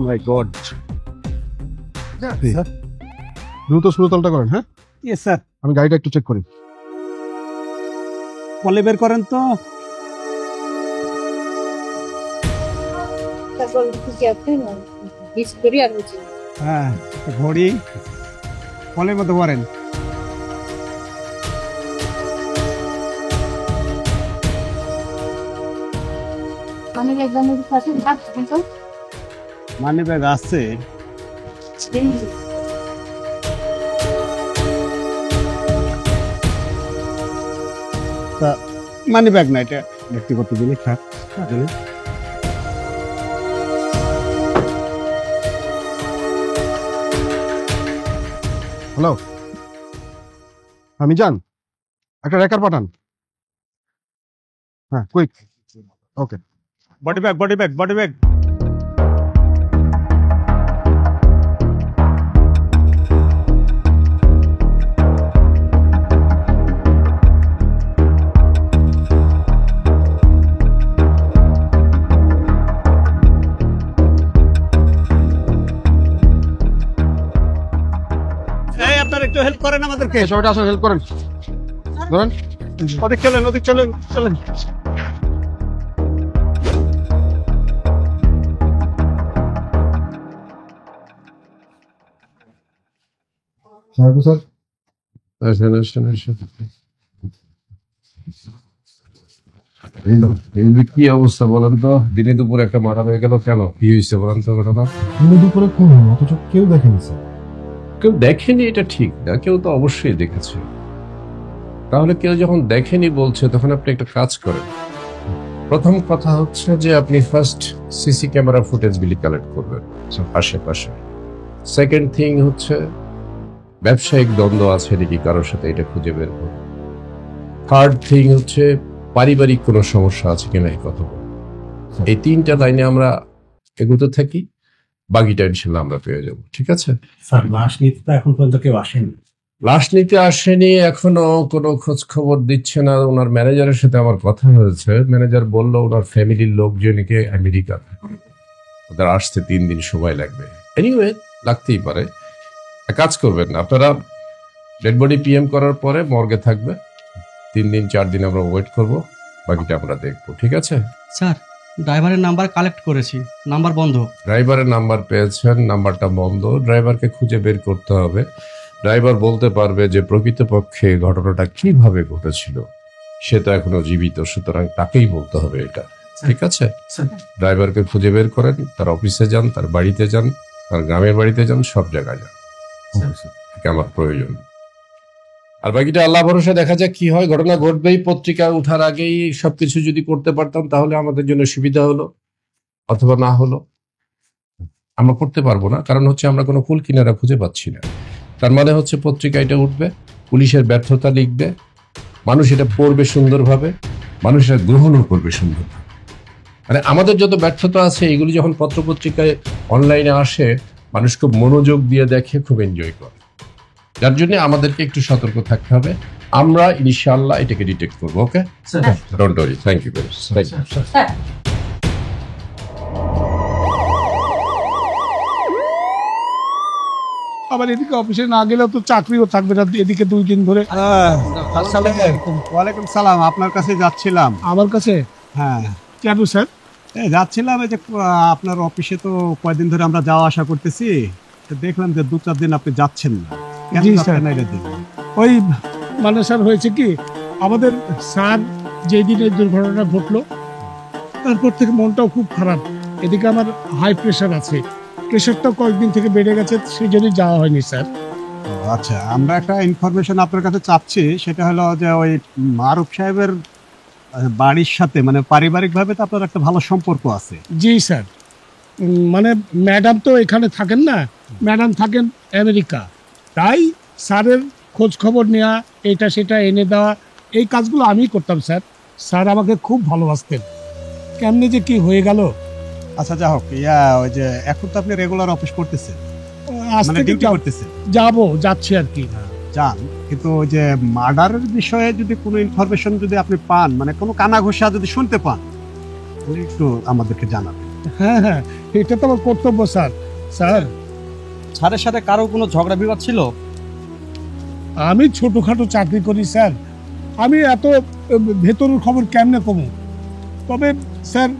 মাই god. দ্রুত সুরতলটা করেন। হ্যাঁ ইয়েস স্যার। আমি গাড়িটা একটু চেক করি। বলে বের করেন তো। হ্যাঁ, ঘড়ি কলের মধ্যে করেন। মানি ব্যাগ আছে। মানি ব্যাগ না, এটা ব্যক্তিগত জিনিস। হ্যালো, আমি জান একটা রেকার পাঠান। হ্যাঁ quick. Okay. Body bag, body bag, body bag. আপনার একটু হেল্প করেন আমাদেরকে। সবাইটা আসলে হেল্প করেন। ধরেন, ওদিক চলেন, ওদিক চলেন, চলেন। কি অবস্থা বলেন তো? দিনে দুপুরে একটা মারা হয়ে গেল কেন? কি হয়েছে বলেন তো ঘটনা? দিনে দুপুরে খুন হলো অথচ কেউ দেখেনি স্যার। কেউ দেখেনি এটা ঠিক না, কেউ তো অবশ্যই দেখেছে। তাহলে কেউ যখন দেখেনি বলছে, তখন আপনি একটা কাজ করেন। প্রথম কথা হচ্ছে যে আপনি ফার্স্ট সিসি ক্যামেরা ফুটেজগুলি কালেক্ট করবেন আশেপাশে। সেকেন্ড থিং হচ্ছে ব্যবসায়িক দ্বন্দ্ব আছে নাকি কারোর সাথে, এটা খুঁজে বের করুন। থার্ড থিং হচ্ছে পারিবারিক কোনো সমস্যা আছে কিনা এই কথা বলুন। এই তিনটা লাইনে আমরা এগোতে থাকি, বাকিটা ইনশাল্লাহ আমরা পেয়ে যাবো। ঠিক আছে স্যার? লাশ নিতে তো এখন পর্যন্ত কেউ আসেনি। লাশ নিতে আসেনি, এখনো কোনো খোঁজ খবর দিচ্ছে না। ওনার ম্যানেজারের সাথে আমার কথা হয়েছে, ম্যানেজার বলল ওনার ফ্যামিলির লোকজনকে আমেরিকা, ওদের আসতে 3 দিন সময় লাগবে। এনিওয়ে লাগতেই পারে। এক কাজ করবেন আপনারা, ডেড বডি পিএম করার পরে মর্গে থাকবে 3 দিন 4 দিন, আমরা ওয়েট করব, বাকিটা আমরা দেখবো। ঠিক আছে স্যার? ড্রাইভারের নাম্বার কালেক্ট করেছি, নাম্বার বন্ধ। ড্রাইভারের নাম্বার পেয়েছেন, নাম্বারটা বন্ধ। ড্রাইভারকে খুঁজে বের করতে হবে। ড্রাইভার বলতে পারবে যে প্রকৃতপক্ষে ঘটনাটা কিভাবে ঘটেছিল। সে তো এখনো জীবিত, সুতরাং তাকেই বলতে হবে এটা। ঠিক আছে, ড্রাইভারকে খুঁজে বের করেন, তার অফিসে যান, তার বাড়িতে যান, তার গ্রামের বাড়িতে যান, সব জায়গায় যান। আমার প্রয়োজন। আর বাকিটা আল্লাহ ভরসা, দেখা যাক কি হয়। ঘটনা ঘটবেই, পত্রিকা উঠার আগেই সবকিছু যদি করতে পারতাম তাহলে আমাদের জন্য সুবিধা হলো, অথবা না হলো। আমরা করতে পারবো না, কারণ হচ্ছে আমরা কোনো কুল কিনারা খুঁজে পাচ্ছি না। তার মানে হচ্ছে পত্রিকা এটা উঠবে, পুলিশের ব্যর্থতা লিখবে, মানুষ এটা পড়বে সুন্দরভাবে, মানুষ এটা গ্রহণও করবে সুন্দরভাবে। মানে আমাদের যত ব্যর্থতা আছে এগুলি যখন পত্রপত্রিকায় অনলাইনে আসে, মানুষ খুব মনোযোগ দিয়ে দেখে, খুব এনজয় করে। যার জন্য আমাদেরকে একটু সতর্ক থাকতে হবে। আমরা ইনশাআল্লাহ এটাকে ডিটেক্ট করবো। Okay, don't worry. Thank you very much. আবার এদিকে অফিসে না গেলেও তো চাকরিও থাকবে না এদিকে 2 দিন ধরে। ওয়ালাইকুম সালাম, আপনার কাছে যাচ্ছিলাম। আমার কাছে? হ্যাঁ। কেন স্যার? যাচ্ছিলাম, এই যে আপনার অফিসে তো কয়েকদিন ধরে আমরা যাওয়া আসা করতেছি, তো দেখলাম যে 2-4 দিন আপনি যাচ্ছেন না। জি স্যার। ওই মানে স্যার হয়েছে কি, আমাদের স্যার যেই দিনে দুর্ঘটনা ঘটলো তারপর থেকে মনটাও খুব খারাপ। এদিকে আমার হাই প্রেশার আছে, প্রেশারটাও কয়েকদিন থেকে বেড়ে গেছে, সেই জন্যই যাওয়া হয়নি স্যার। আচ্ছা, আমরা একটা ইনফরমেশন আপনার কাছে চাচ্ছি। সেটা হলো যে ওই মারুফ সাহেবের বাড়ির সাথে মানে পারিবারিকভাবে তো আপনার একটা ভালো সম্পর্ক আছে। জি স্যার। মানে ম্যাডাম তো এখানে থাকেন না, ম্যাডাম থাকেন আমেরিকা। তাই স্যারের খোঁজ খবর নেওয়া, এটা সেটা এনে দেওয়া, এই কাজগুলো আমি করতাম স্যার। স্যার আমাকে খুব ভালোবাসতেন, কেমনি যে কি হয়ে গেল। আচ্ছা যা হোক, ওই যে এখন তো আপনি রেগুলার অফিস করতেছেন, মানে ডিউটি করতেছেন। যাচ্ছি আর কি। যান, কিন্তু ওই যে মার্ডারের বিষয়ে যদি কোনো ইনফরমেশন যদি আপনি পান, মানে কোনো কানাঘুষা যদি শুনতে পান, একটু আমাদেরকে জানাবেন। হ্যাঁ হ্যাঁ, এটা তো আমার কর্তব্য স্যার। স্যার, স্যারের সাথে কারো কোনো ঝগড়া বিবাদ ছিল? আমি ছোটখাটো চাকরি করি স্যার, আমি এত ভেতরের খবর কেমনে কমু? তবে স্যার,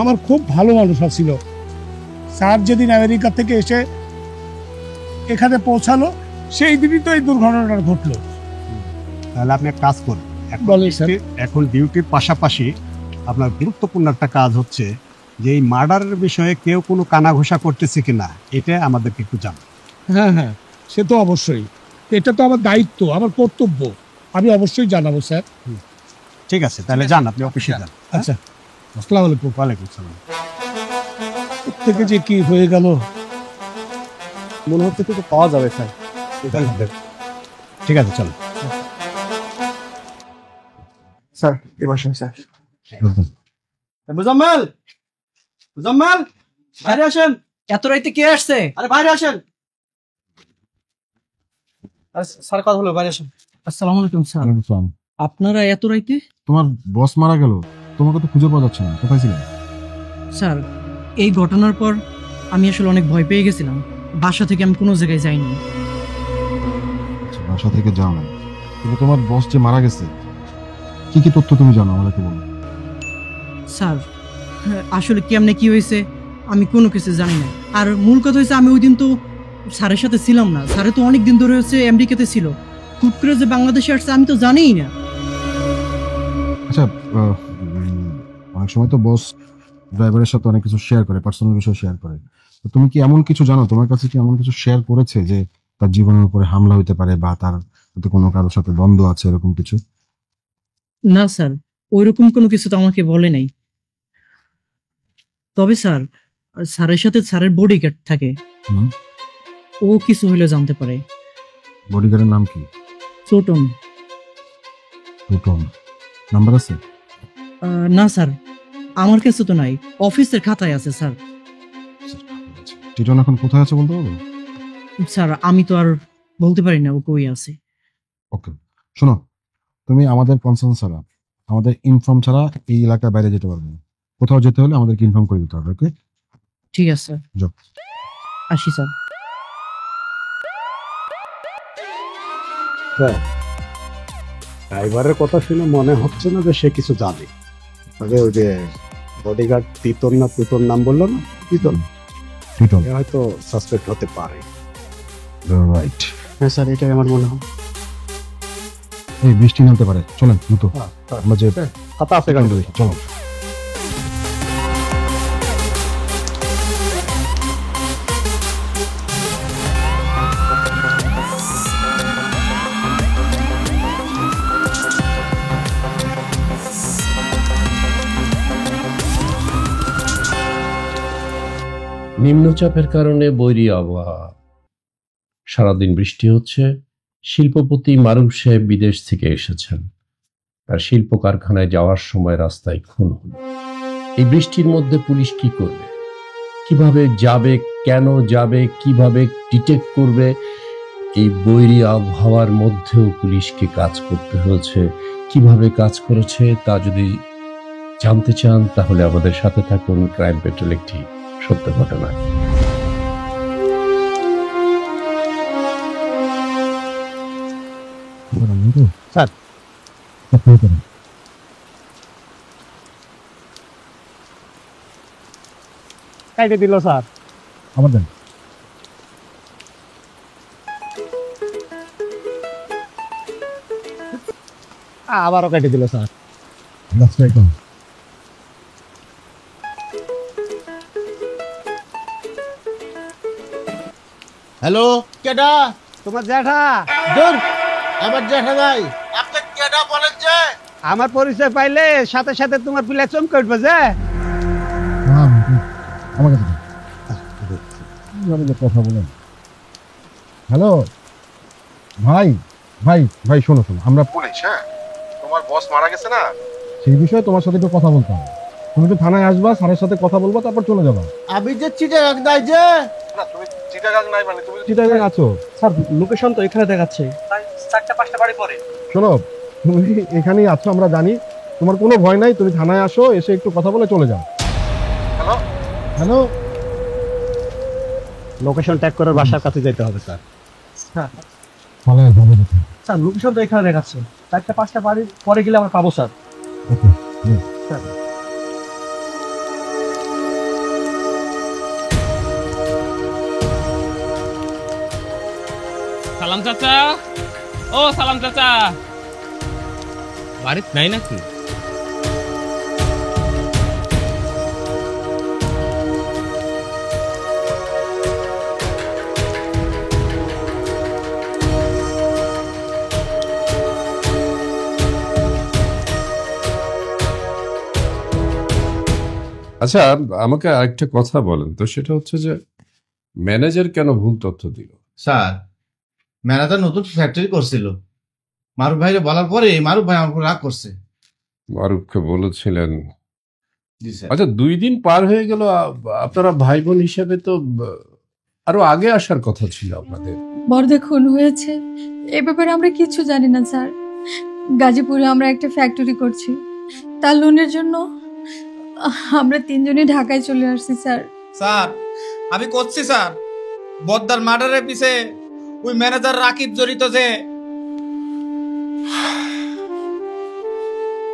আমার খুব ভালো মানুষ আছিল। স্যার যেদিন আমেরিকা থেকে এসে এখানে পৌঁছালো, সেই দিনই তো এই দুর্ঘটনাটা ঘটলো। তাহলে আপনি এক কাজ করুন, বলেন স্যার। এখন ডিউটির পাশাপাশি আপনার গুরুত্বপূর্ণ একটা কাজ হচ্ছে যে এই মার্ডারের বিষয়ে কেউ কোনো কানাঘোষা করতেছে কিনা, এটা আমাদেরকে একটু জানান। হ্যাঁ হ্যাঁ, সে তো অবশ্যই, এটা তো আমার দায়িত্ব, আমার কর্তব্য, আমি অবশ্যই জানাবো স্যার। ঠিক আছে, তাহলে যান, আপনি অফিসে যান। আচ্ছা, আসসালামু আলাইকুম। ওয়ালাইকুম সালাম। থেকে যে কি হয়ে গেল, মনে হচ্ছে তো পাওয়া যাবে স্যার। ঠিক আছে, চলো। স্যার এবার স্যার মুজাম্মেল, মুজাম্মেল, বাইরে আসেন। এত রাইতে কে আসছে? আরে বাইরে আসেন। আরে স্যার, কথা হলো, বাইরে আসেন। আসসালামু আলাইকুম স্যার। আপনারা এত রাইতে? তোমার বস মারা গেল, তোমাকে তো খুঁজে পাওয়া যাচ্ছে না, কোথায় ছিলেন? স্যার, এই ঘটনার পর আমি আসলে অনেক ভয় পেয়ে গেছিলাম। বাসা থেকে আমি কোনো জায়গায় যাইনি। আচ্ছা, বাসা থেকে যাও না, কিন্তু তোমার বস যে মারা গেছে, কি কি তথ্য তুমি জানো আমাকে বলো। স্যার, আসলে কেমনে কি হয়েছে আমি কোনো কিছু জানি না। আর মূল কথা হয়েছে, আমি ওই দিন তো স্যারের সাথে ছিলাম না। স্যারে তো অনেক দিন ধরে হচ্ছে আমেরিকাতে ছিল, হুট করে যে বাংলাদেশে আসছে আমি তো জানিই না। আচ্ছা, অনেক সময় তো বস ড্রাইভারের সাথে অনেক কিছু শেয়ার করে, পার্সোনাল বিষয় শেয়ার করে। তো তুমি কি এমন কিছু জানো, তোমার কাছে কি এমন কিছু শেয়ার করেছে যে তার জীবনের উপরে হামলা হইতে পারে বা তার সাথে কোনো কারোর সাথে দ্বন্দ্ব আছে, এরকম কিছু? না স্যার, ওইরকম কোনো কিছু তো আমাকে বলে নাই। তবে স্যার, স্যারের সাথে স্যারের বডিগার্ড থাকে, হুম। ও কিছু হইলে জানতে পারে। বডিগার্ডের নাম কি? ছোটন। রূপম। নাম্বার আছে? না স্যার, আমার কাছে তো নাই, অফিসের খাতায় আছে স্যার। টিটন এখন কোথায় আছে বলতে পারবো? স্যার, আমি তো আর বলতে পারি না ও কই আছে। ওকে, শোনো, তুমি আমাদের কনসার্ন ছাড়া, আমাদের ইনফর্ম ছাড়া এই এলাকার বাইরে যেতে পারবে না। কোথাও যেতে হলে আমাদেরকে ইনফর্ম করে দিতে হবে। ওকে, ঠিক আছে স্যার। যাও। আসি স্যার। ড্রাইভারের কথা শুনে মনে হচ্ছে না যে সে কিছু জানে। তবে ওই যে বডিগার্ড তিতন না তিতন নাম বললো না, তিতন, টিটন, এ হয়তো সাসপেক্ট হতে পারে। রাইট। হ্যাঁ স্যার, এটাই আমার মনে হয়। এই বৃষ্টি নামতে পারে, চলেন দ্রুত আমরা যে খাতা আছে গাড়ি দেখি, চলো। নিম্নচাপের কারণে বৈরী আবহাওয়া, সারাদিন বৃষ্টি হচ্ছে। শিল্পপতি মারুফ সাহেব বিদেশ থেকে এসেছেন, তার শিল্প কারখানায় যাওয়ার সময় রাস্তায় খুন হলো। এই বৃষ্টির মধ্যে পুলিশ কি করবে, কিভাবে যাবে, কেন যাবে, কিভাবে ডিটেক্ট করবে? এই বৈরী আবহাওয়ার মধ্যেও পুলিশকে কাজ করতে হয়েছে। কিভাবে কাজ করেছে তা যদি জানতে চান তাহলে আমাদের সাথে থাকুন ক্রাইম পেট্রোল, একটি সত্য ঘটনা। স্যার, কাইটে দিল স্যার। আমার দেন। আবারও কেটে দিল স্যার। হ্যালো, কেডা? তোমার জ্যাঠা। দূর, আমার জ্যাঠা নাই। আপনি কেডা বলেন যে? আমার পরিচয় পাইলে সাথে সাথে তোমার পিলা চমকে উঠবে যে। আমার কাছে কথা বলেন। হ্যালো ভাই, ভাই ভাই শোনো শোনো, আমরা পুলিশ। হ্যাঁ, তোমার বস মারা গেছে না, সেই বিষয়ে তোমার সাথে একটু কথা বলতে হবে। তুমি তো থানায় আসবা, স্যারের সাথে কথা বলবা, তারপর চলে যাবা। আমি যে চিটাগাং নাই যে। না, তুমি চিটাগাং নাই মানে তুমি চিটাগাং আছো। স্যার, লোকেশন তো এখানে দেখাচ্ছে, 4টা-5টা বাড়ি পরে। শোনো, তুমি এখানেই আছো, আমরা জানি। তোমার কোনো ভয় নাই, তুমি থানায় আসো, এসে একটু কথা বলে চলে যাও। হ্যালো হ্যালো, লোকেশন ট্যাগ করে বাসার কাছে যেতে হবে স্যার। পালায় যাবে না। স্যার লোকেশন তো এখানে দেখাচ্ছে, 4-5টা বাড়ির পরে গেলে আমরা পাবো স্যার। ওকে, সালাম চাচা, ও সালাম চাচা, বাড়িত নাই নাকি? আচ্ছা, আমাকে আরেকটা কথা বলেন তো, সেটা হচ্ছে যে ম্যানেজার কেন ভুল তথ্য দিল? স্যার ম্যানেজার নতুন ফ্যাক্টরি করছিল, মারুফ ভাইরে বলার পরে মারুফ ভাই আমার উপর রাগ করছে। মারুফকে বলেছিলেন? জি স্যার। আচ্ছা, 2 দিন পার হয়ে গেল, আপনারা ভাই বোন হিসেবে তো আরো আগে আসার কথা ছিল আপনাদের। বড়দা খুন হয়েছে এ ব্যাপারে আমরা কিছু জানি না স্যার। গাজীপুরে আমরা একটা ফ্যাক্টরি করছি, তার লোনের জন্য আমরা 3 জনই ঢাকায় চলে আসছি স্যার। স্যার আমি করছি স্যার, বদ্দার মার্ডারের পিছে ওই ম্যানেজার রাকিব জড়িত যে।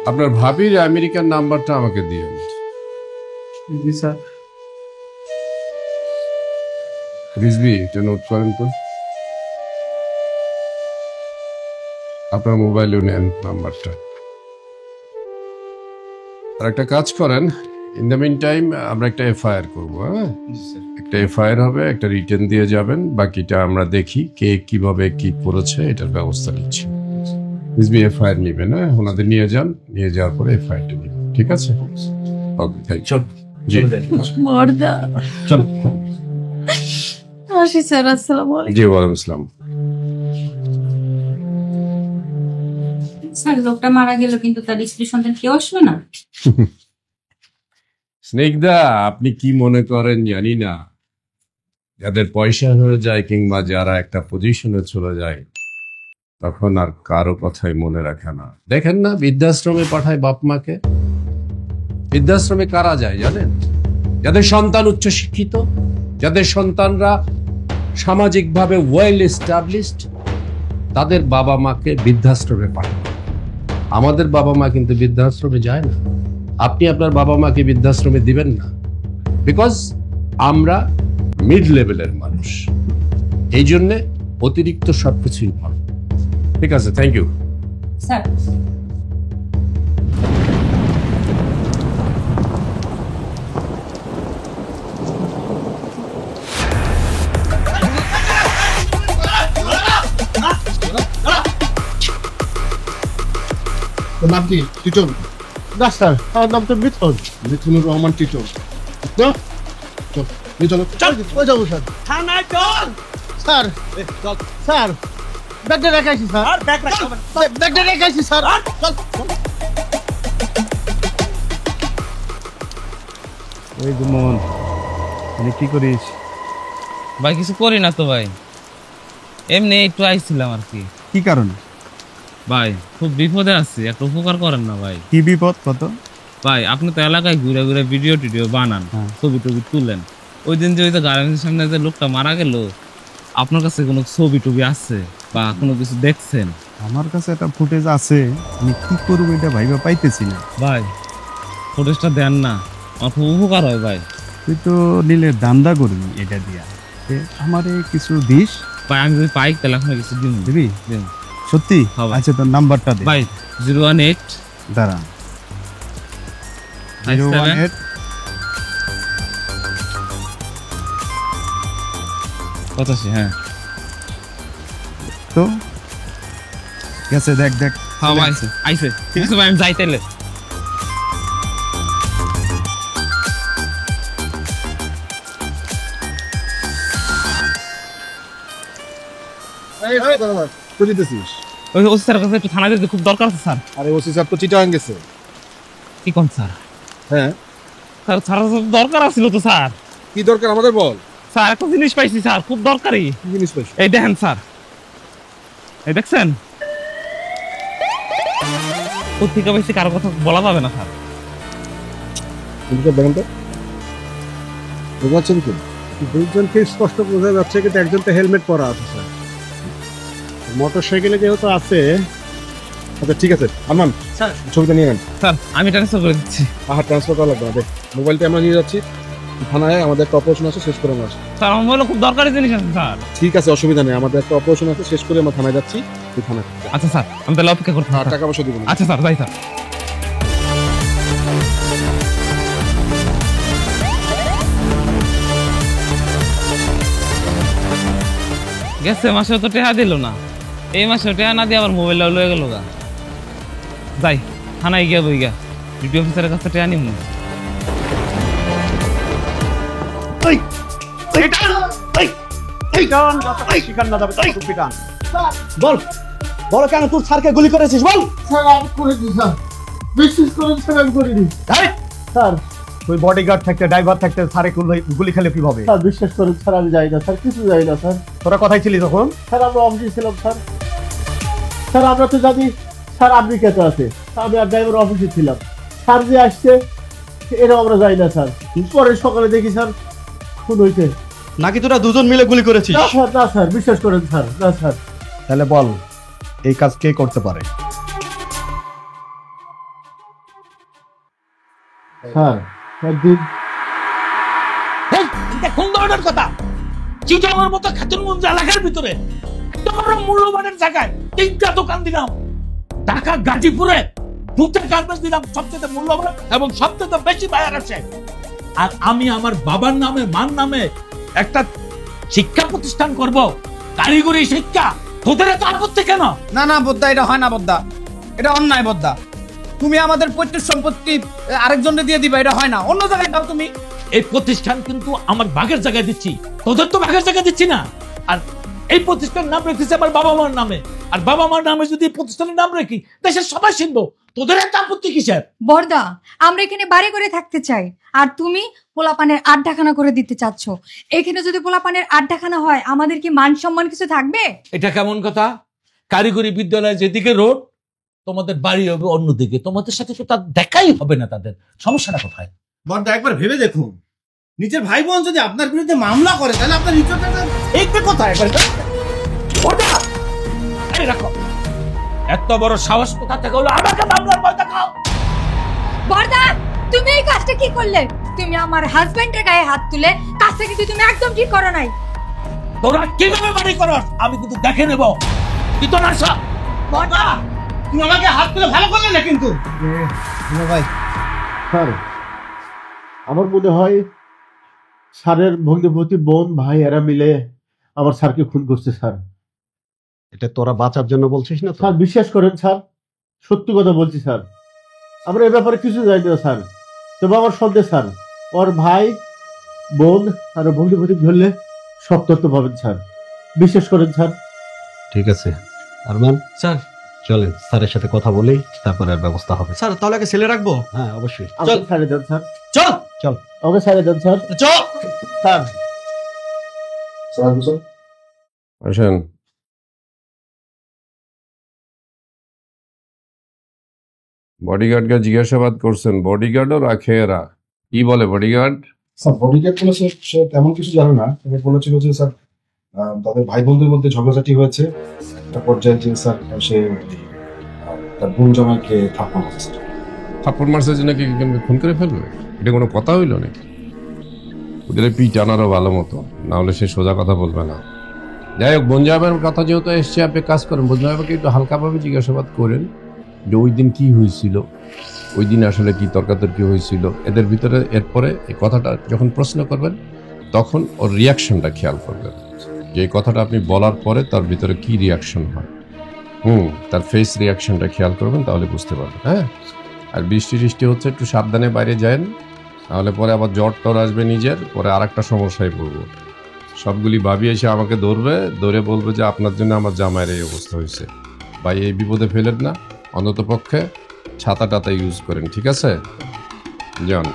আপনার ভাবির আমেরিকান নাম্বারটা আমাকে দিয়েন। জি স্যার। রিজভি, এটা নোট করেন তো। আপনার মোবাইলে নেন নাম্বারটা। আর একটা কাজ করেন, ইন দ্য মিন টাইম আমরা একটা এফআইআর করবো। হ্যাঁ, একটা এফআইআর হবে, একটা রিটেন দিয়ে যাবেন, বাকিটা আমরা দেখি কে কিভাবে কি করেছে এটার ব্যবস্থা নিচ্ছি। রিজভি এফআইআর নেবেন, হ্যাঁ, ওনাদের নিয়ে যান, নিয়ে যাওয়ার পরে এফআইআরটা নেবেন, ঠিক আছে? ওকে, থ্যাংক ইউ। জি বড়দা চল। আসি স্যার, আসসালামু আলাইকুম। জি ওয়ালাইকুম আসসালাম। স্যার লোকটা মারা গেল, কিন্তু তার স্ত্রী সন্তান কেউ আসলো না। স্নেকদা, আপনি কি মনে করেন জানি না, যাদের পয়সা হয়ে যায় কিংবা যারা একটা পজিশনে চলে যায় তখন আর কারো কথাই মনে রাখে না। দেখেন না, বৃদ্ধাশ্রমে পাঠায় বাপ মাকে। বৃদ্ধাশ্রমে কারা যায় জানেন? যাদের সন্তান উচ্চ শিক্ষিত, যাদের সন্তানরা সামাজিকভাবে ওয়েল এস্টাবলিশড, তাদের বাবা মাকে বৃদ্ধাশ্রমে পাঠায়। আমাদের বাবা মা কিন্তু বৃদ্ধাশ্রমে যায় না। আপনি আপনার বাবা মাকে বৃদ্ধাশ্রমে দিবেন না, বিকজ আমরা মিড লেভেলের মানুষ, এই জন্যে অতিরিক্ত সবকিছুই ভালো। ঠিক আছে, থ্যাংক ইউ স্যার। নাম কি? টিটন? না স্যার, আমার নাম তো মিথুন। মিথুনুর রহমান টিটন। চল চলো, ওই যাবো স্যার। স্যার স্যার ব্যাগটা রেখেছি স্যার, ব্যাগটা রেখেছি স্যার। ওই গুমন, মানে কি করিস? ভাই কিছু করি না তো ভাই, এমনি একটু আইছিলাম আর কি। কি কারণে? ভাই খুব বিপদে আছি, একটা উপকার করেন না ভাই। কি বিপদ? কত? ভাই আপনি তো এলাকায় ঘুরে ঘুরে ভিডিও টিডিও বানান, ছবি টবি তুলেন। ওই দিন যে ওই যে গার্মেন্টসের সামনে যে লোকটা মারা গেল, আপনার কাছে কোনো ছবি টবি আছে বা কোনো কিছু দেখছেন? আমার কাছে একটা ফুটেজ আছে, আমি কি করবো এটা ভাইবা পাইতেছি না। ভাই ফুটেজটা দেন না, আমার খুব উপকার হয় ভাই। তুই তো নীলের দান্দা করবি এটা দিয়া, আমারে কিছু দিস। ভাই আমি যদি পাই তাহলে আপনার কিছু দিন দিবি? দিন। সত্যি? হ্যাঁ ভাই। আচ্ছা, তোর নাম্বারটা দে। ভাই 018 দাঁড়া, 018 85। হ্যাঁ তো গেছে, দেখ দেখ। হ্যাঁ ভাই আইছে, ঠিক আছে ভাই, আমি যাই তাইলে। বুঝিতেছিস? ওই ওসি স্যারের কাছে একটু থানায় যেতে খুব দরকার আছে স্যার। আরে ওসি স্যার তো চিটাগাং গেছে। কি কোন স্যার? হ্যাঁ স্যার, স্যার দরকার আছিল তো স্যার। কি দরকার আমাদের বল। স্যার একটা জিনিস পাইছি স্যার, খুব দরকারি। কি জিনিস পাইছিস? এই দেখেন স্যার, এই দেখছেন? পত্রিকা পাইছি, কারো কথা বলা যাবে না স্যার। দেখেন তো। বুঝতে পারছেন কি? দুইজনকে স্পষ্ট বোঝা যাচ্ছে, কিন্তু একজন তো হেলমেট পরা আছে স্যার। মোটর সাইকেলে যেহেতু আছে। আচ্ছা ঠিক আছে, আরমান স্যার ছবিটা নিয়ে নেন। স্যার আমি ট্রান্সফার করে দিচ্ছি। ট্রান্সফার করা লাগবে না, দেখ মোবাইলটা আমরা নিয়ে যাচ্ছি থানায়, আমাদের একটা অপারেশন আছে, শেষ করে আমরা আসি। স্যার আমার মোবাইলে খুব দরকারি জিনিস আছে স্যার। ঠিক আছে, অসুবিধা নেই, আমাদের একটা অপারেশন আছে, শেষ করে আমরা থানায় যাচ্ছি, তুই থানায়। আচ্ছা স্যার আমি তাহলে অপেক্ষা করতে টাকা পয়সা দিব না। আচ্ছা স্যার যাই স্যার। গেছে মাসে তো টেহা দিল না, এই মাসে টেহা না দিয়ে আবার মোবাইলটা লয়ে গেল গা। যাই থানায় গিয়া বই গা, ডিউটি অফিসারের কাছে টেহা নিব। বল বল কেন তোর স্যারকে গুলি করেছিস বল। স্যার আমি করিনি স্যার, বিশ্বাস করেন স্যার আমি করিনি। স্যার তুই বডিগার্ড থাকতে, ড্রাইভার থাকতে স্যারে গুলি খেলে কিভাবে? স্যার বিশ্বাস করেন স্যার, আমি যাই না স্যার, কিছু যাই না স্যার। তোরা কোথায় ছিলি তখন? স্যার আমরা অফিসে ছিলাম স্যার। স্যার আমরা তো জানি স্যার আমেরিকাতে আছে, আমি আর ড্রাইভার অফিসে ছিলাম। স্যার যে আসছে এটাও আমরা যাই না স্যার। পরে সকালে দেখি স্যার খুন হইছে। নাকি তোরা দুজন মিলে গুলি করেছিস? না স্যার, না স্যার, বিশ্বাস করেন স্যার, না স্যার। তাহলে বল এই কাজ কে করতে পারে? স্যার একদিন কোন ধরনের কথা? চিটাগংয়ের মতো খাতুনগঞ্জ এলাকার ভিতরে তোমার মূল্যবানের জায়গায় 3টা দোকান দিলাম। ঢাকা গাজীপুরে 2টা গার্মেন্টস দিলাম, সবচেয়ে মূল্যবান এবং সবচেয়ে বেশি বায়ার আছে। আর আমি আমার বাবার নামে মার নামে একটা শিক্ষা প্রতিষ্ঠান করব, কারিগরি শিক্ষা। তোদের এত আপত্তি কেন? না না বদ্দা, এটা হয় না বদ্দা, এটা অন্যায় বদ্দা। তুমি আমাদের পৈতৃক সম্পত্তি আরেকজনকে দিয়ে দিবা, এটা হয় না, অন্য জায়গায় দাও তুমি। এই প্রতিষ্ঠান কিন্তু আমার ভাগের জায়গায় দিচ্ছি, তোদের তো ভাগের জায়গায় দিচ্ছি না। আর এই প্রতিষ্ঠানের নাম রেখেছি আমার বাবা মার নামে, আর বাবা মার নামে যদি এই প্রতিষ্ঠানের নাম রাখি দেশের সবাই চিনবো। তোদের একটা আপত্তি কিসের? বর্দা, আমরা এখানে বাড়ি করে থাকতে চাই, আর তুমি পোলাপানের আড্ডাখানা করে দিতে চাচ্ছ। এখানে যদি পোলাপানের আড্ডাখানা হয় আমাদের কি মান সম্মান কিছু থাকবে? এটা কেমন কথা? কারিগরি বিদ্যালয় যেদিকে রোড, তোমাদের বাড়ি হবে অন্যদিকে, তোমাদের সাথে তো তার দেখাই হবে না। তাদের সমস্যাটা কোথায়? বর্দা একবার ভেবে দেখুন, নিজের ভাই বোন যদি আপনার বিরুদ্ধে মামলা করে তাহলে আপনার ইজ্জতটা এইটা কোথায়? বর্দা, এই রাখো, এত বড় সাহস কোথা থেকে হলো আমাকে মামলার ভয় দেখাও? বর্দা, তুমি এই কাজটা কি করলে? তুমি আমার হাজবেন্ডের গায়ে হাত তুলে কাজটা কিন্তু তুমি একদম ঠিক করো নাই। তোরা কিভাবে বাড়ি করস আমি কিন্তু দেখে নেব। কি তো না সব? বর্দা, তুমি আমাকে হাত তুলে ভালো করলে না কিন্তু। ভাই স্যার, আমার মনে হয় স্যারের ভগ্নিপতি বোন ভাই এরা মিলে আমার স্যারকে খুন করছে স্যার। এটা তোরা বাঁচার জন্য বলছিস না? স্যার বিশ্বাস করেন স্যার, সত্যি কথা বলছি স্যার, আমরা এ ব্যাপারে কিছু জানি না স্যার। তবে আমার সন্দেহ স্যার, ওর ভাই বোন আর ভগ্নিপতি ধরলে সব তথ্য পাবেন স্যার, বিশ্বাস করেন স্যার। ঠিক আছে আরমান স্যার চলেন, স্যারের সাথে কথা বলেই তারপরে আর ব্যবস্থা হবে। স্যার তাহলে আগে ছেলে রাখবো? হ্যাঁ অবশ্যই। আমাকে ছাড়ে দেন স্যার, চল চল আমাকে ছাড়ে দেন স্যার, চল স্যার। আসেন। বডিগার্ডকে জিজ্ঞাসাবাদ করছেন, বডিগার্ডও রাখে এরা? কি বলে বডিগার্ড? স্যার বডিগার্ড বলেছে সে তেমন কিছু জানে না, তবে বলেছিল যে স্যার তাদের ভাই বোনদের মধ্যে ঝগড়াঝাটি হয়েছে, একটা পর্যায়ে যে স্যার সে তার বোন জামাইকে থাপ্পড় মারছে। থাপ্পড় মারছে যে নাকি খুন করে ফেলবে? এটা কোনো কথা হইল নাকি? ওদের পিঠ আনারও ভালো মতো, না হলে সে সোজা কথা বলবে না। যাই হোক, বঞ্জাবের কথা যেহেতু এসছে, আপনি কাজ করেন, বঞ্জাবকে একটু হালকাভাবে জিজ্ঞাসাবাদ করেন যে ওই দিন কি হয়েছিল, ওই দিন আসলে কি তর্কাতর্কি হয়েছিল এদের ভিতরে। এরপরে এই কথাটা যখন প্রশ্ন করবেন তখন ওর রিয়াকশনটা খেয়াল করবেন, যে এই কথাটা আপনি বলার পরে তার ভিতরে কি রিয়াকশন হয়। তার ফেস রিয়াকশনটা খেয়াল করবেন, তাহলে বুঝতে পারবেন। হ্যাঁ, আর বৃষ্টি টিষ্টি হচ্ছে, একটু সাবধানে বাইরে যান, নাহলে পরে আবার জ্বর টর আসবে নিজের, পরে আর একটা সমস্যায় পড়বো। সবগুলি ভাবি এসে আমাকে ধরে বলবে যে আপনার জন্য আমার জামাইয়ের এই অবস্থা হয়েছে। ভাই এই বিপদে ফেলেন না, অন্তত পক্ষে ছাতা টাতা ইউজ করেন, ঠিক আছে? যান।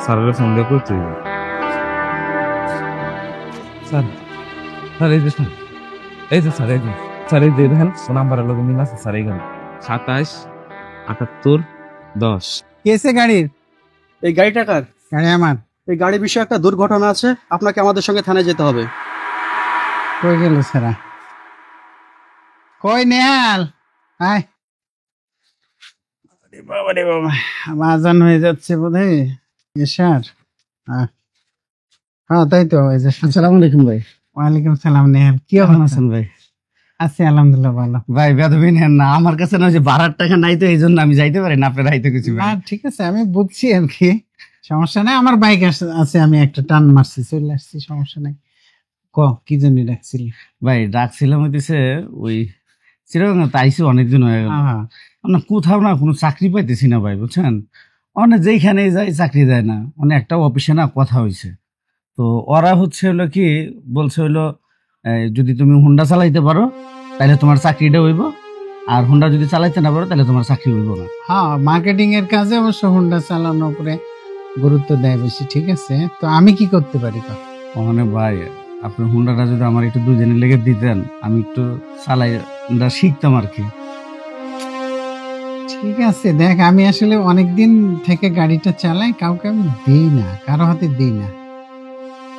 স্যারের ফোন দিয়ে করতে স্যার স্যার এই যে স্যার এই যে স্যার এই যে স্যার এই যে দেখেন নাম্বারের লোক মিল আছে স্যার এইখানে 27 78 10। কেসে গাড়ির এই গাড়িটা কার? গাড়ি আমার। এই গাড়ির বিষয়ে একটা দুর্ঘটনা আছে, আপনাকে আমাদের সঙ্গে থানায় যেতে হবে। কই গেল সারা? কই নেহাল? আয়। বাবা রে বাবা, আজান হয়ে যাচ্ছে বোধহয়। এশার। হ্যাঁ তাই তো। আসসালামু আলাইকুম ভাই। ওয়ালাইকুম সালাম নেহাল, কি কেমন আছেন ভাই? আছি আলহামদুলিল্লাহ ভালো। ভাই বেদবি নেন না, আমার কাছে না যে ভাড়ার টাকা নাই তো এই জন্য আমি যাইতে পারি না, আপনার আইতে কিছু না ঠিক আছে, আমি বুঝছি আর কি, সমস্যা নাই। আমার বাইক আছে, আমি একটা টান মারছি, চলে আসছি, সমস্যা নাই। কি জন্য ডাকছিলি? ভাই ডাকছিলাম হইতেছে ওই চিরঙ্গা তো আইসি অনেকদিন হয়ে গেল, আমরা কোথাও না কোনো চাকরি পাইতেছি না ভাই, বুঝছেন? অনেক যেইখানে যাই চাকরি দেয় না, অনেক একটা অফিসে না কথা হয়েছে, তো ওরা হচ্ছে হলো কি বলছে হলো যদি তুমি হুন্ডা চালাইতে পারো তাহলে তোমার চাকরিটা হইব, আর হুন্ডা যদি চালাইতে না পারো তাহলে তোমার চাকরি হইব না। হ্যাঁ, মার্কেটিং এর কাজে অবশ্য হুন্ডা চালানোর উপরে গুরুত্ব দেয় বেশি। ঠিক আছে, তো আমি কি করতে পারি? ওখানে ভাই আপনার হুন্ডাটা যদি আমার একটু দুজনে লেগে দিতেন, আমি একটু চালাই শিখতাম আর কি। ঠিক আছে, দেখ আমি আসলে অনেকদিন থেকে গাড়িটা চালাই, কাউকে আমি দিই না, কারো হাতে দিই না।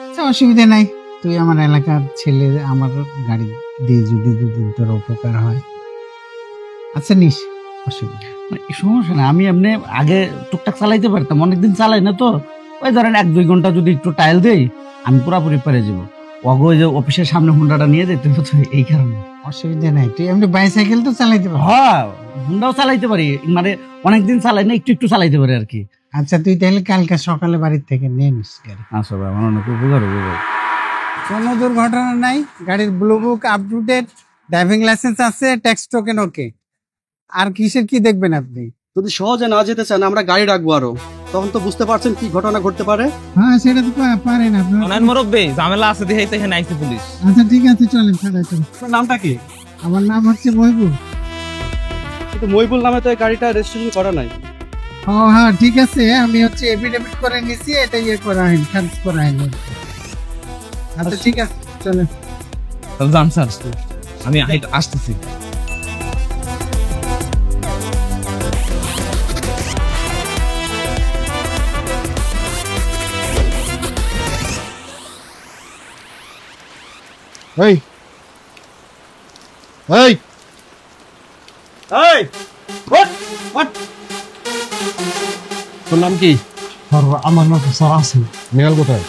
আচ্ছা অসুবিধা নাই, তুই আমার এলাকার ছেলে, আমার গাড়ি দিয়ে যদি দুদিন তোর উপকার হয়, আচ্ছা নিস, অসুবিধা সমস্যা না। আমি এমনি আগে টুকটাক চালাইতে পারতাম, অনেকদিন চালাই না তো, ওই ধরেন 1-2 ঘন্টা যদি একটু টাইল দেই আমি পুরাপুরি পেরে যাবো। অগো যে অফিসের সামনে হুন্ডাটা নিয়ে যেতে হতো এই কারণে। অসুবিধা নাই, তুই এমনি বাইসাইকেল তো চালাইতে পারবি? হ্যাঁ, হুন্ডাও চালাইতে পারি, মানে অনেকদিন চালাই না, একটু চালাইতে পারি আর কি। আচ্ছা তুই তাহলে কালকে সকালে বাড়ির থেকে নিয়ে নিস গাড়ি। আচ্ছা ভাই, আমার অনেক উপকার হবে ভাই। কোনো দুর্ঘটনা নাই, গাড়ির blue book up to date, driving licence আছে, ট্যাক্স টোকেন ওকে। আর কিসের কি দেখবেন আপনি? যদি সহজে না যেতে চান আমরা গাড়ি রাখবো আরো, তখন তো বুঝতে পারছেন কি ঘটনা ঘটতে পারে। হ্যাঁ সেটা তো পারেন আপনার। অনেক মুরব্বি ঝামেলা আছে দেখে তো এখানে আইছে পুলিশ। আচ্ছা ঠিক আছে, চলেন থানায় চলেন। আপনার নামটা কি? আমার নাম হচ্ছে মহিবুল। কিন্তু মহিবুল নামে তো এই গাড়িটা রেজিস্ট্রেশন করা নাই। ও হ্যাঁ ঠিক আছে, আমি হচ্ছে এফিডেভিট করে নিছি, এটা করা হয়নি, খারিজ করা হয়নি। আচ্ছা ঠিক আছে, চলেন। যান স্যার, আমি আসতেছি। এই এই এই what তোর নাম কি? স্যার আমার নাম স্যার আছে। নেহাল কোথায়?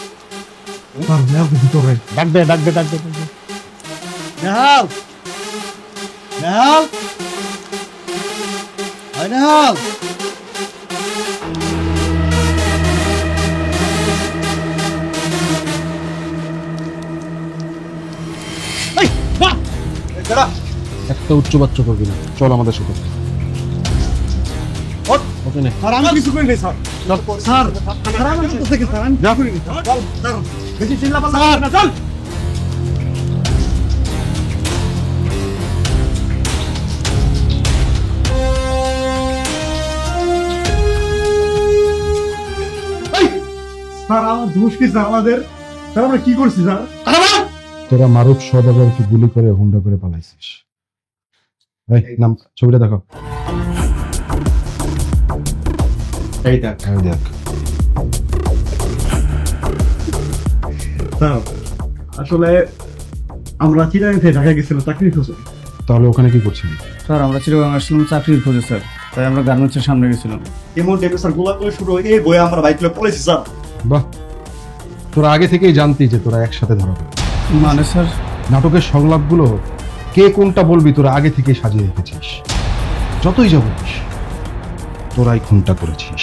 স্যার নেহাল ভিতরে। ডাক দে নেহাল, নেহাল, এই নেহাল। একটা উচ্চ বাচ্চা করবি না, চল আমাদের সাথে। ওকে নে। স্যার আমি কিছু করিনি স্যার। স্যার স্যার আমি কিছু থেকে স্যার আমি যা করিনি স্যার। চল স্যার, বেশি চিল্লাপাল্লা করবেন না, চল। স্যার আমার দোষ কি স্যার? আমাদের স্যার আমরা কি করছি স্যার? তোরা মারুফ সওদাগরকে গুলি করে হুন্ডা করে পালাইছিস। এই নাম, ছবিটা দেখো। এই দেখ, এই দেখ। স্যার আসলে আমরা চিরাং থেকে ঢাকা গেছিলাম চাকরি খোঁজে। তাহলে ওখানে কি করছিলি? স্যার আমরা চিরগাং আসলাম চাকরির খোঁজে স্যার, তাই আমরা গার্মেন্টসের সামনে গেছিলাম। এমন টাইপের স্যার গোলাগুলি শুরু হয়ে এই বয়ে আমরা বাইক লয়ে পড়েছি স্যার। বাহ, তোরা আগে থেকেই জানতি যে তোরা একসাথে ধরা পড়বে। মানে স্যার নাটকের সংলাপগুলো কে কোনটা বলবি তোরা আগে থেকে সাজিয়ে রেখেছিস। যতই যা বলিস, তোরাই খুনটা করেছিস।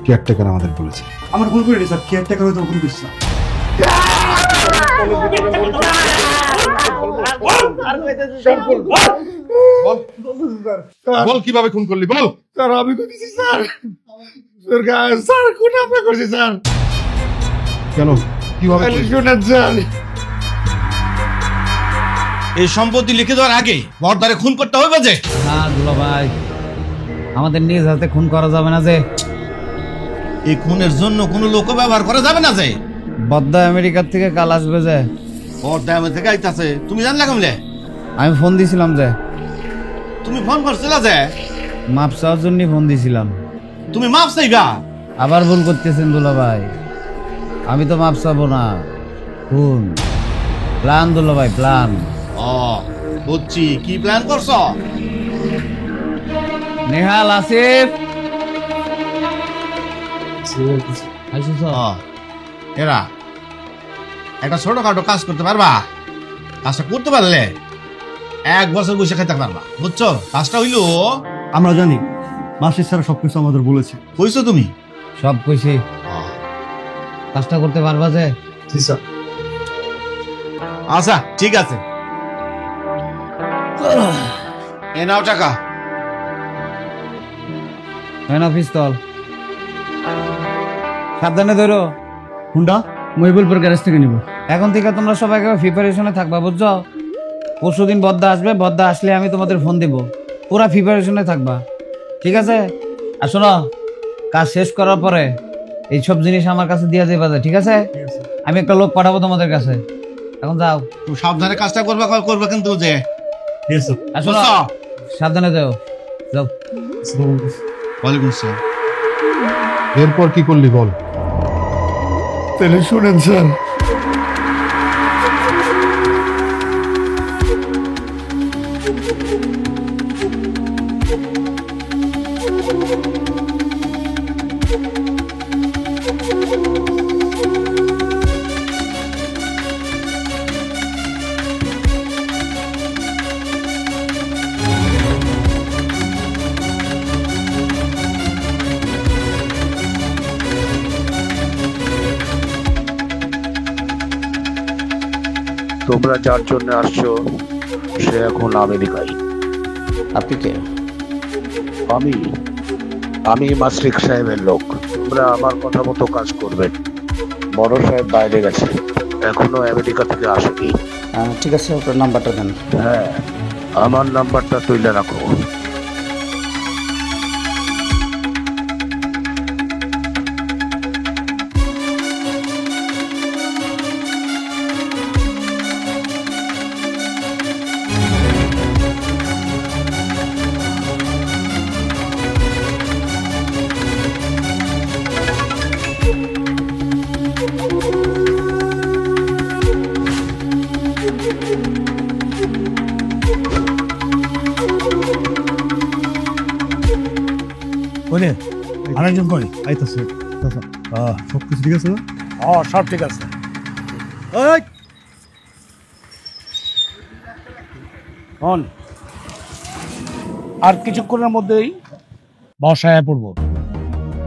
কেয়ারটেকার আমাদের বলেছে। আমার ভুল করিনি স্যার, কেয়ারটেকার হয়তো ভুল করছি স্যার। বল কিভাবে খুন করলি, বল। স্যার আমি করেছি স্যার, স্যার খুন আপনি করছি স্যার। কেন, কিভাবে করলি? শুনেন স্যার, এই সম্পত্তি লিখে দেওয়ার আগে বরদারে খুন করতে হবে যে? না দুলা ভাই, আমাদের নিজ হাতে খুন করা যাবে না যে। এই খুনের জন্য কোনো লোক ব্যবহার করা যাবে না যে। বদ্দা আমেরিকার থেকে কাল আসবে যে, ওর দামে থেকে আইতাছে, তুমি জানলা কেমনে? আমি ফোন দিছিলাম যে, তুমি ফোন করছিলা যে? মাপ চাওয়ার জন্য ফোন দিছিলাম। তুমি মাপ চাইবা? আবার ভুল করতেছেন দুলা ভাই, আমি তো মাপ চাবো না। কোন প্ল্যান দুলা ভাই, প্ল্যান। ও বুঝছি, কি প্ল্যান করছ? নেহাল, আসিফ, এরা একটা ছোটখাটো কাজ করতে পারবা? কাজটা করতে পারলে 1 বছর বসে খেতে পারবা, বুঝছো? কাজটা হইলো, আমরা জানি মাসির স্যার সবকিছু আমাদের বলেছে। কইছো তুমি? সব কইছি। কাজটা করতে পারবা যে? আচ্ছা ঠিক আছে, এ নাও টাকা। না পিস্তল, সাবধানে ধরো। হুন্ডা মহিবুলপুর গ্যারেজ থেকে নিব। এখন থেকে তোমরা সবাই প্রিপারেশনে থাকবা, বুঝছো? পরশুদিন বদ্দা আসবে, বদ্দা আসলে আমি তোমাদের ফোন দিব, পুরা প্রিপারেশনে থাকবা, ঠিক আছে? আর শোনো, কাজ শেষ করার পরে এইসব জিনিস আমার কাছে দিয়ে দেবা, ঠিক আছে? আমি একটা লোক পাঠাবো তোমাদের কাছে। এখন যাও, তুমি সাবধানে কাজটা করবা কিন্তু যে। আর শোনো, সাবধানে যাও, যাও। ওয়ালাইকুম আসসালাম। এরপর কি করলি বল? তাহলে শুনেন স্যার, তোমরা যার জন্য আসছো সে এখন আমেরিকায়। আপনি কে? আমি মাসরিক সাহেবের লোক। তোমরা আমার কথা মতো কাজ করবেন। বড় সাহেব বাইরে গেছে, এখনো আমেরিকা থেকে আসেনি। ঠিক আছে, আপনার নাম্বারটা দেন। হ্যাঁ, আমার নাম্বারটা তুলে রাখো। বলে আরেকজন করে আইতাছে। সবকিছু ঠিক আছে না? সব ঠিক আছে। আর কিছুক্ষণের মধ্যেই বসায় পড়বো,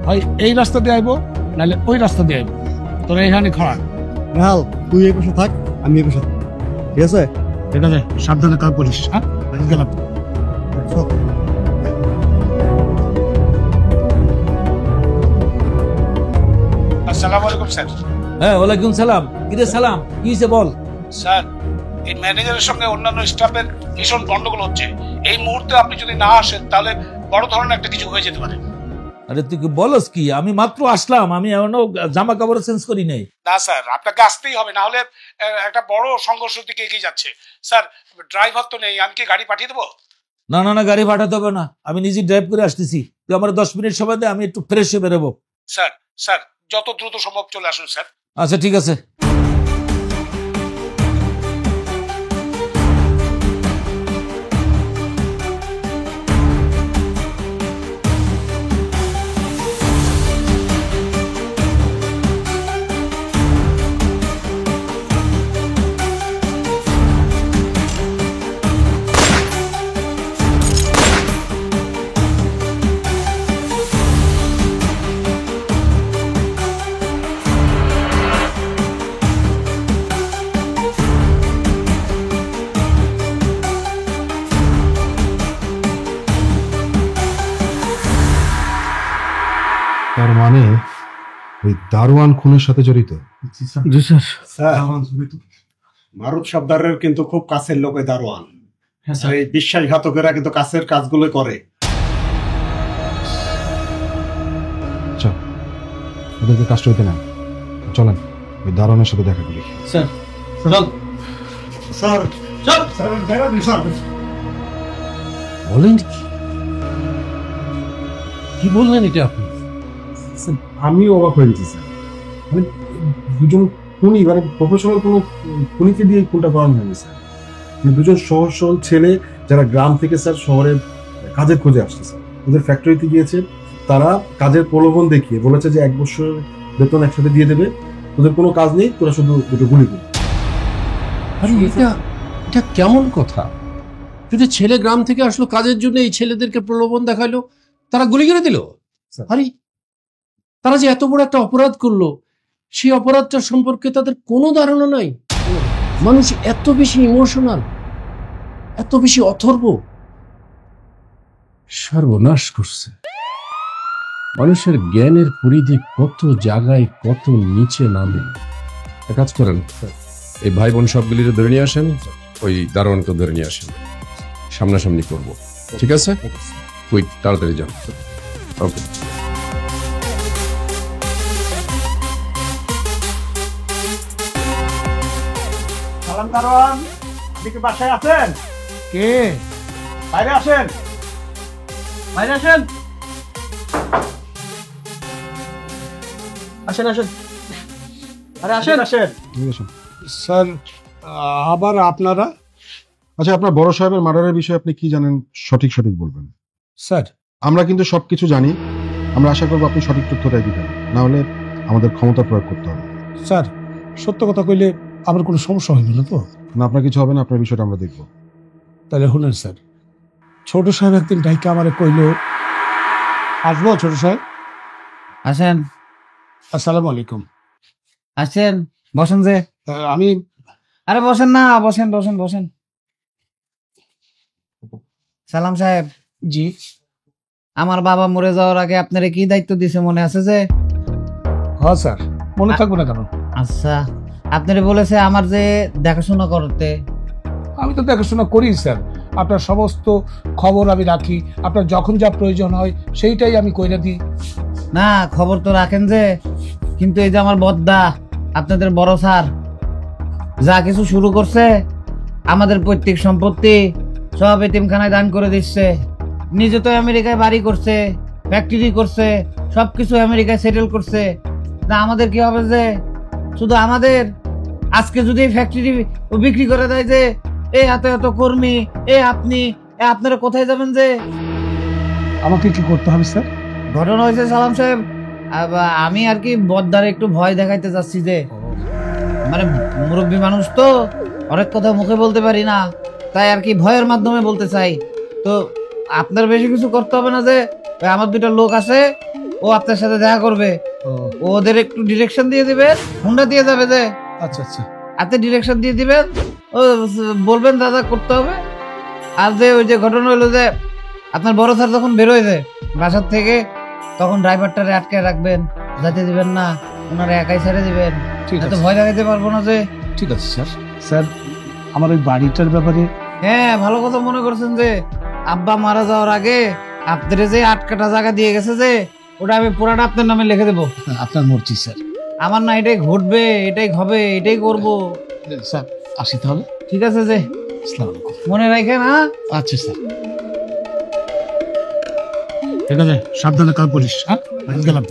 হয় এই রাস্তা দিয়ে আইবো, নাহলে ওই রাস্তা দিয়ে আইবো। তোরা এখানে খাড়া। নেহাল, তুই এই পাশে থাক, আমি এই পাশে থাক, ঠিক আছে? ঠিক আছে, সাবধানে কাজ করিস। হ্যাঁ, গেলাম। আসসালামু আলাইকুম স্যার। হ্যাঁ, ওয়ালাইকুম সালাম। কিরে সালাম, কি হয়েছে বল? স্যার, এই ম্যানেজারের সঙ্গে অন্যান্য স্টাফের ভীষণ গন্ডগোল হচ্ছে। এই মুহূর্তে আপনি যদি না আসেন তাহলে বড় ধরনের একটা কিছু হয়ে যেতে পারে। আরে তুই কি বলস কি? আমি মাত্র আসলাম, আমি এখনো জামা কাপড় চেঞ্জ করি নাই। না স্যার, আপনাকে আসতেই হবে, না হলে একটা বড় সংঘর্ষের দিকে এগিয়ে যাচ্ছে। স্যার, ড্রাইভার তো নেই, আমি কি গাড়ি পাঠিয়ে দেবো? না না না, গাড়ি পাঠাতে হবে না, আমি নিজে ড্রাইভ করে আসতেছি। তুই আমার 10 মিনিট সময় দে, আমি একটু ফ্রেশ হয়ে বেরোবো। স্যার, স্যার যত দ্রুত সম্ভব চলে আসুন স্যার। আচ্ছা ঠিক আছে। তার মানে ওই দারোয়ান খুনের সাথে জড়িত? জি স্যার। স্যার, মারুফ সর্দারের কিন্তু খুব কাছের লোক ওই দারোয়ান। এই বিশ্বাসঘাতকেরা কিন্তু কাছের কাজগুলো করে। আচ্ছা, ওদেরকে কাজটা হইতে না, চলেন ওই দারোয়ানের সাথে দেখা করি। স্যার, স্যার বলেন কি? কি বললেন এটা আপনি? আমি অবাক হয়ে গেছি স্যার। মানে দুজন খুনি, মানে প্রফেশনাল কোনো খুনিকে দিয়ে খুনটা করানো হয়নি স্যার। মানে দুজন সহজ সরল ছেলে যারা গ্রাম থেকে স্যার শহরে কাজের খোঁজে আসছে স্যার, ওদের ফ্যাক্টরিতে গিয়েছে, তারা কাজের প্রলোভন দেখিয়ে বলেছে যে 1 বছরের বেতন একসাথে দিয়ে দেবে, তোদের কোনো কাজ নেই, তোরা শুধু দুটো গুলি কর। আরে এটা কেমন কথা? যদি ছেলে গ্রাম থেকে আসলো কাজের জন্য, এই ছেলেদেরকে প্রলোভন দেখালো, তারা গুলি করে দিল। আরে তারা যে এত বড় একটা অপরাধ করলো, সেই অপরাধটা সম্পর্কে তাদের কোনো ধারণা নাই। মানুষ এত বেশি ইমোশনাল, এত বেশি অথর্ব, সর্বনাশ করছে। মানুষের জ্ঞানের পরিধি কত জায়গায় কত নিচে নামে। এক কাজ করেন, এই ভাই বোন সবগুলি ধরে নিয়ে আসেন, ওই দারোয়ানকে ধরে নিয়ে আসেন, সামনাসামনি করব, ঠিক আছে? কুইক, তাড়াতাড়ি যান। ওকে। সালাম দারোয়ান, আপনি কি বাসায় আছেন? কে? বাইরে আসেন, বাইরে আসেন, আসেন আসেন, আরে আসেন আসেন। স্যার আবার আপনারা? আচ্ছা, আপনার বড় সাহেবের মার্ডারের বিষয়ে আপনি কি জানেন সঠিক বলবেন। স্যার আমরা কিন্তু সবকিছু জানি, আমরা আশা করবো আপনি সঠিক তথ্যটাই দিবেন, না হলে আমাদের ক্ষমতা প্রয়োগ করতে হবে। স্যার সত্য কথা কইলে আমার কোনো সমস্যা হইল না তো? না, আপনার কিছু হবে না, আপনার বিষয়টা আমরা দেখবো। তাহলে শুনেন স্যার, ছোট সাহেব একদিন ডাইকা আমারে কইল, আসবো ছোট সাহেব? আসেন। আসসালামু আলাইকুম। আসেন, বসেন যে। আমি আরে বসেন না, বসেন বসেন বসেন। সালাম সাহেব। জি। আমার বাবা মরে যাওয়ার আগে আপনারে কি দায়িত্ব দিছে মনে আছে যে? হ্যাঁ স্যার, মনে থাকবো না কেন? আচ্ছা, আপনারে বলেছে আমার যে দেখাশোনা করতে। আমি তো দেখাশোনা করি স্যার, আপনার সমস্ত খবর আমি রাখি, আপনার যখন যা প্রয়োজন হয় সেইটাই আমি কইরা দিই। না, খবর তো রাখেন যে, কিন্তু এই যে আমার বদ্দা, আপনাদের বড় স্যার যা কিছু শুরু করছে, আমাদের পৈতৃক সম্পত্তি সব এতিমখানায় দান করে দিচ্ছে। নিজে তো আমেরিকায় বাড়ি করছে, ফ্যাক্টরি করছে, সবকিছু আমেরিকায় সেটেল করছে। না আমাদের কি হবে যে? শুধু আমাদের আজকে যদি ফ্যাক্টরি বিক্রি করে দেয় যে, এ এত এত কর্মী, আপনি আপনারা কোথায় যাবেন যে? আমাকে কি করতে হবে স্যার? ঘটনা হয়েছে সালাম সাহেব, আমি আর কি বদ্দারে একটু ভয় দেখাইতে যাচ্ছি যে, মানে মুরব্বী মানুষ তো অনেক কথা মুখে বলতে পারি না, তাই আর কি ভয়ের মাধ্যমে বলতে চাই। তো আপনার বেশি কিছু করতে হবে না যে, আমার 2টা লোক আছে, ও আপনার সাথে দেখা করবে, ওদের একটু ডিরেকশন দিয়ে দিবেন, হুন্ডা দিয়ে যাবে যে। আচ্ছা আচ্ছা, আপনি ডিরেকশন দিয়ে দিবেন, ও বলবেন দাদা করতে হবে। আর যে ওই যে ঘটনা হলো যে, আপনার বড় স্যার যখন বেরোয় বাসার থেকে, তখন ড্রাইভারটারে আটকে রাখবেন, যাতে দিবেন না, ওনারা একাই ছেড়ে দিবেন, এত ভয় দেখাইতে পারবো না যে। ঠিক আছে স্যার। স্যার আমার ওই বাড়িটার ব্যাপারে? হ্যাঁ, ভালো কথা মনে করছেন যে, আব্বা মারা যাওয়ার আগে আপনাদের যে 8 কাঠা জায়গা দিয়ে গেছে যে, ওটা আমি পুরাটা আপনার নামে লিখে দেবো। আপনার মর্জি স্যার। আমার না এটাই ঘটবে, এটাই হবে, এটাই করবো স্যার। আসি তাহলে। ঠিক আছে যে, আসসালামু আলাইকুম। মনে রাখেন। হ্যাঁ আচ্ছা স্যার, ঠিক আছে, সাবধানে কাজ করিস। হ্যাঁ, গেলাম।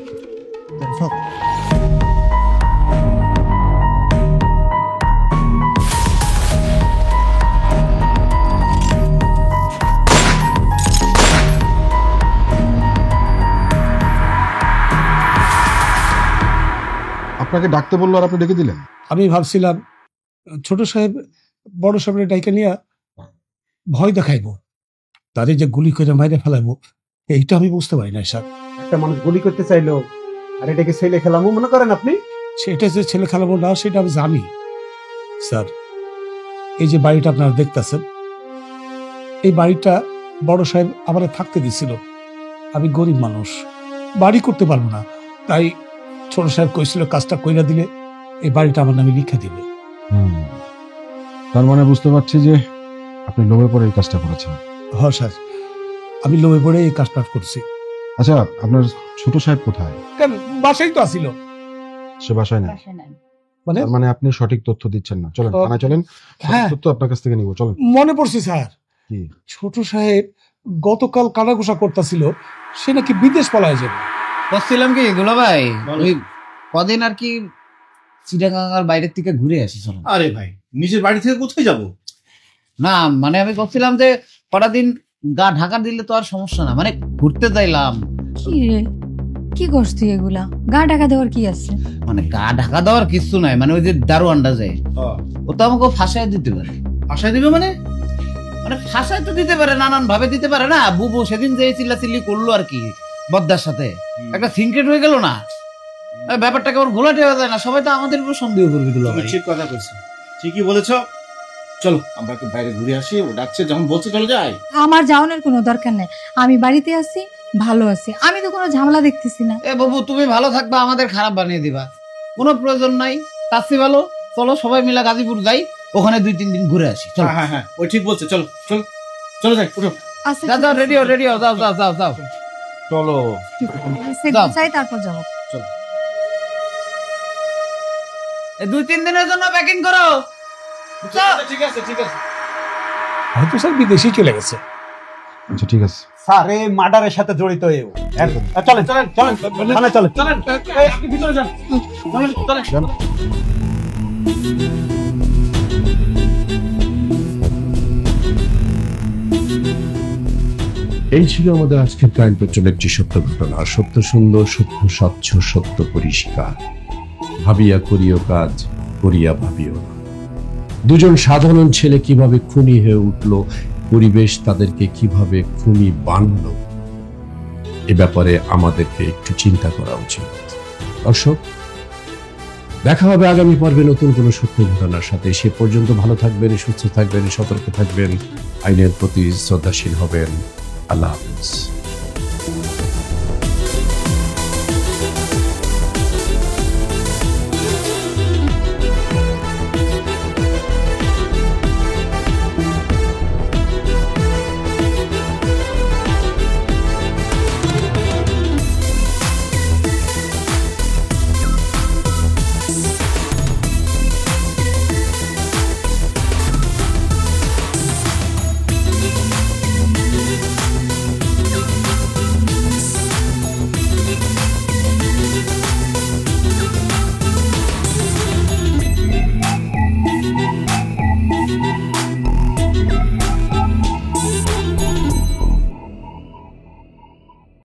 আপনাকে ডাকতে বললো আর আপনি ডেকে দিলেন? আমি ভাবছিলাম ছোট সাহেব বড় সাহেবের ডাইকা নিয়ে ভয় দেখাইবো, তারে যে গুলি করে মাইরে ফেলাইবো, এইটা আমি বুঝতে পারি না স্যার। একটা মানুষ গুলি করতে চাইলো, আর এটাকে ছেলে খেলামো মনে করেন আপনি? সেটা যে ছেলে খেলাবো না সেটা আমি জানি স্যার। এই যে বাড়িটা আপনারা দেখতেছেন, এই বাড়িটা বড় সাহেব আমার থাকতে দিছিল। আমি গরিব মানুষ, বাড়ি করতে পারবো না, তাই ছোট সাহেব কইছিল কাজটা কইরা দিলে এই বাড়িটা আমার নামে লিখে দিবে। তার মানে বুঝতে পারছি যে আপনি লোভে পড়ে এই কাজটা করেছেন। হ্যাঁ স্যার, আমি লোভে পড়ে এই কাজটা করছি। আচ্ছা, আপনার ছোট সাহেব কোথায়? কেন, বাসায় তো আসিল। সে বাসায় নাই? মানে তার মানে আপনি সঠিক তথ্য দিচ্ছেন না। চলেন থানায় চলেন, সঠিক হ্যাঁ। তথ্য আপনার কাছ থেকে নিব। চলেন। মনে পড়ছে স্যার, কি? ছোট সাহেব গতকাল কানাঘুষা করতেছিল সে নাকি বিদেশ পলায় যাবে। বলছিলাম কি দুলা ভাই, ওই কদিন আর কি চিটাগাঙ্গার বাইরের থেকে ঘুরে আসি। চলো। আরে ভাই, নিজের বাড়ি থেকে কোথায় যাব? না মানে আমি বলছিলাম যে কটা দিন গা ঢাকা দিলে তো আর সমস্যা না, মানে ঘুরতে যাইলাম। কি রে, কি করছ তুই এগুলা? গা ঢাকা দেওয়ার কি আছে? মানে গা ঢাকা দেওয়ার কিছু নাই, মানে ওই যে দারোয়ানটা যায় ও তো আমাকে ফাঁসায় দিতে পারে। আশায় দিবে মানে? মানে ফাঁসায় তো দিতে পারে, নানান ভাবে দিতে পারে না। বুবু সেদিন যে চিল্লাচিল্লি করলো আর কি বদ্দার সাথে, একটা সিনক্রেট হয়ে গেল না, ব্যাপারটা কেমন ঘোলাটে হয়ে যায় না, সবাই তো আমাদের উপর সন্দেহ করবে। দুলা ভাই ঠিক কথা কইছো, ঠিকই বলেছো। চলো আমরা একটু বাইরে ঘুরে আসি, ও ডাকছে যখন বলছে চলে যাই। আমার যাওয়ানোর কোনো দরকার নেই, আমি বাড়িতে আছি, ভালো আছি, আমি তো কোনো ঝামেলা দেখতেছি না। এ বাবু তুমি ভালো থাকবা, আমাদের খারাপ বানিয়ে দিবা, কোনো প্রয়োজন নাই। তার চেয়ে ভালো চলো সবাই মিলে গাজীপুর যাই, ওখানে 2-3 দিন ঘুরে আসি। চলো। হ্যাঁ হ্যাঁ, ওই ঠিক বলছে। চলো চলো চলো যাই, উঠো। আচ্ছা যাও, রেডিও রেডিও, যাও যাও যাও যাও। চলো। চাই তারপর যাবো। এই 2-3 দিনের জন্য প্যাকিং করো। ঠিক আছে ঠিক আছে। হয়তো স্যার বিদেশে চলে গেছে। আচ্ছা ঠিক আছে। স্যার এই মার্ডারের সাথে জড়িত এও। চলেন চলেন চলেন থানায় চলেন। চলেন এই, আপনি ভিতরে যান। চলেন চলেন। এই ছিল আমাদের আজকের ক্রাইম পেট্রোলের একটি সত্য ঘটনা। সত্য সুন্দর, সত্য স্বচ্ছ, সত্য পরিষ্কার। ভাবিয়া করিও কাজ, করিয়া ভাবিও না। দুজন সাধারণ ছেলে কিভাবে খুনি হয়ে উঠল, পরিবেশ তাদেরকে কিভাবে খুনি বানালো, এ ব্যাপারে আমাদেরকে একটু চিন্তা করা উচিত। দর্শক, দেখা হবে আগামী পর্বে নতুন কোনো সত্য ঘটনার সাথে। সে পর্যন্ত ভালো থাকবেন, সুস্থ থাকবেন, সতর্ক থাকবেন, আইনের প্রতি শ্রদ্ধাশীল হবেন। আল্লাহ হাফেজ।